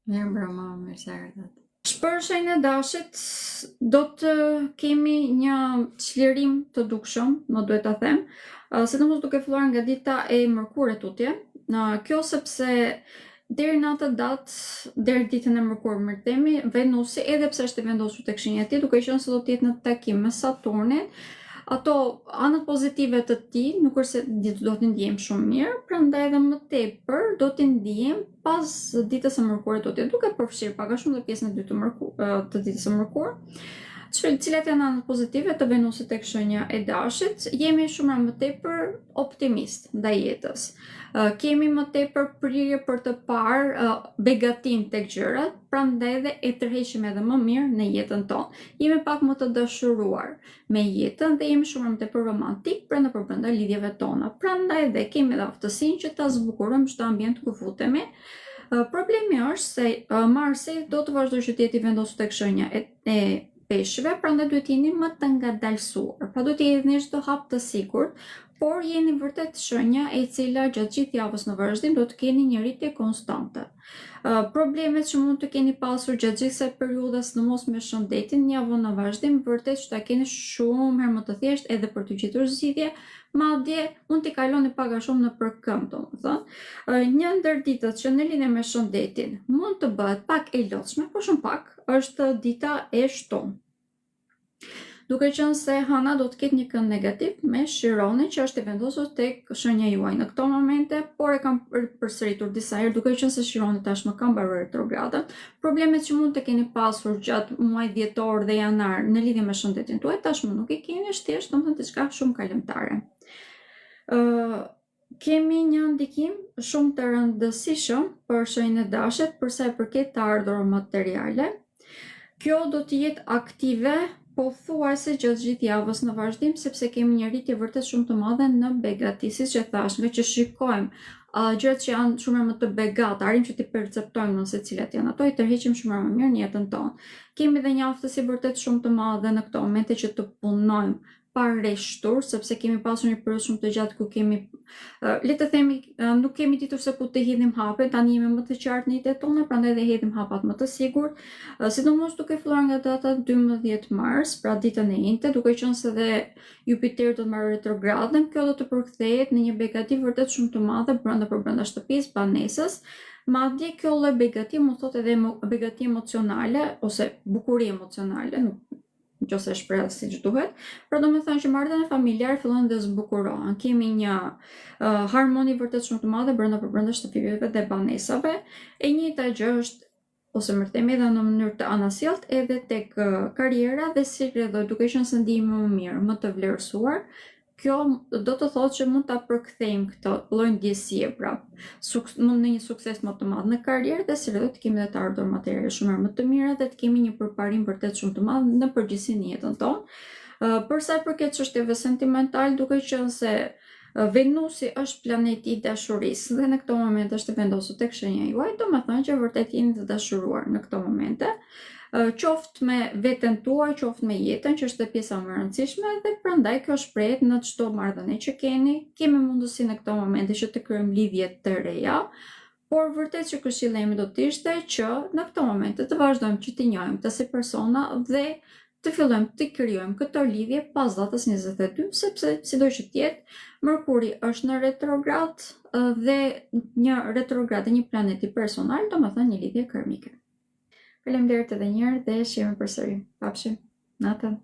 Mirë mbrëma, mirë se erdhët. Shpërshën e dashit do të kemi një çlirim të dukshëm, më duhet ta them, sidomos duke filluar nga dita e mërkurit tutje. Kjo sepse deri në atë datë, deri ditën e mërkurë, më themi, Venusi, edhe pse është i vendosur tek shenja e tij, duke qenë se do të jetë në takim me Saturnin, ato anët pozitive të tij nuk është se do t'i ndiejmë shumë mirë, prandaj edhe më tepër do t'i ndiejmë pas ditës së mërkurit tutje, duke përfshirë pak a shumë dhe pjesën e dytë të ditës së mërkurë. Cilat janë anët pozitive të Venusit tek shenja e dashit? Jemi shumë më tepër optimist ndaj jetës. Kemi më tepër prirje për të parë begatin tek gjërat, prandaj edhe e tërheqim edhe më mirë në jetën tonë. Jemi pak më të dashuruar me jetën dhe jemi shumë më tepër romantik brenda lidhjeve tona. Prandaj edhe kemi edhe aftësinë që ta zbukurojmë çdo ambient ku futemi. Problemi është se Marsi do të vazhdojë që të jetë i vendosur tek shenja e peshëve, prandaj duhet jeni më të ngadalësuar. Pra duhet jeni çdo hap të sigurt, por jeni vërtet shenja e cila gjatë gjithë javës në vazhdim do të keni një rritje konstante. Problemet që mund të keni pasur gjatë gjithë kësaj periudhe, sidomos me shëndetin, një javë në vazhdim vërtet që ta keni shumë herë më të thjeshtë edhe për të gjetur zgjidhje, madje mund t'i kaloni pak a shumë në përkëmbë, domethënë. Një ndër ditët që në lidhje me shëndetin mund të bëhet pak e lodhshme, por shumë pak, është dita e shtunë. Duke qenë se Hana do të ketë një kënd negativ me Chironin që është i vendosur tek shenja juaj në këto momente, por e kam përsëritur disa herë, duke qenë se Chironi tashmë ka mbaruar retrogradën. Problemet që mund të keni pasur gjatë muajit dhjetor dhe janar në lidhje me shëndetin tuaj tashmë nuk i keni, është thjesht domethënë diçka shumë kalimtare. Kemi një ndikim shumë të rëndësishëm për shenjën e dashit për sa i përket të ardhurave materiale. Kjo do të jetë aktive pothuajse gjatë gjithë javës në vazhdim, sepse kemi një rritje vërtet shumë të madhe në begati, siç e thash, nga që shikojmë gjërat që janë shumë më të begata, arrim që t'i perceptojmë në se cilat janë ato, i tërheqim shumë më mirë në jetën tonë. Kemi edhe një aftësi vërtet shumë të madhe në këto momente që të punojmë pa rreshtur, sepse kemi pasur një periudhë shumë të gjatë ku kemi, le të themi, nuk kemi ditur se ku të hidhim hapet, tani jemi më të qartë në jetën tonë, prandaj dhe hedhim hapat më të sigurt, sidomos duke filluar nga data 12 mars, pra ditën e njëjtë, duke qenë se dhe Jupiteri do të marrë retrogradën, kjo do të përkthehet në një begati vërtet shumë të madhe brenda shtëpisë, banesës. Madje kjo lloj begati mund thotë edhe begati emocionale ose bukuri emocionale, nëse e shpreh siç duhet. Pra domethënë që marrëdhëniet familjare fillojnë të zbukurohen. Kemi një harmoni vërtet shumë të madhe brenda shtëpive dhe banesave. E njëjta gjë është, ose më themi edhe në mënyrë të anasjellt, edhe tek karriera dhe si rrjedhoj, duke qenë se ndihemi më mirë, më të vlerësuar. Kjo do të thotë që mund ta përkthejmë këtë lloj ndjesie prapë, mund në një sukses më të madh në karrierë dhe si rrjedhoj të kemi edhe të ardhur materiale shumë më të mira dhe të kemi një përparim vërtet shumë të madh në përgjithësi në jetën tonë. Për sa i përket çështjeve sentimentale, duke qenë se Venusi është planeti i dashurisë dhe në këto momente është i vendosur tek shenja juaj, domethënë që vërtet jeni të dashuruar në këto momente. Qoftë me veten tuaj, qoftë me jetën, që është pjesa më e rëndësishme dhe prandaj kjo shprehet në çdo marrëdhënie që keni. Kemi mundësi në këto momente që të krijojmë lidhje të reja, por vërtet që këshilla ime do të ishte që në këto momente të vazhdojmë që të njohim të si persona dhe të fillojmë të krijojmë këtë lidhje pas datës 22, sepse sido që të jetë, Mërkuri është në retrograd dhe një retrograd e një planeti personal, domethënë një lidhje karmike. Faleminderit edhe një herë dhe shihemi përsëri. Pafshim. Natën.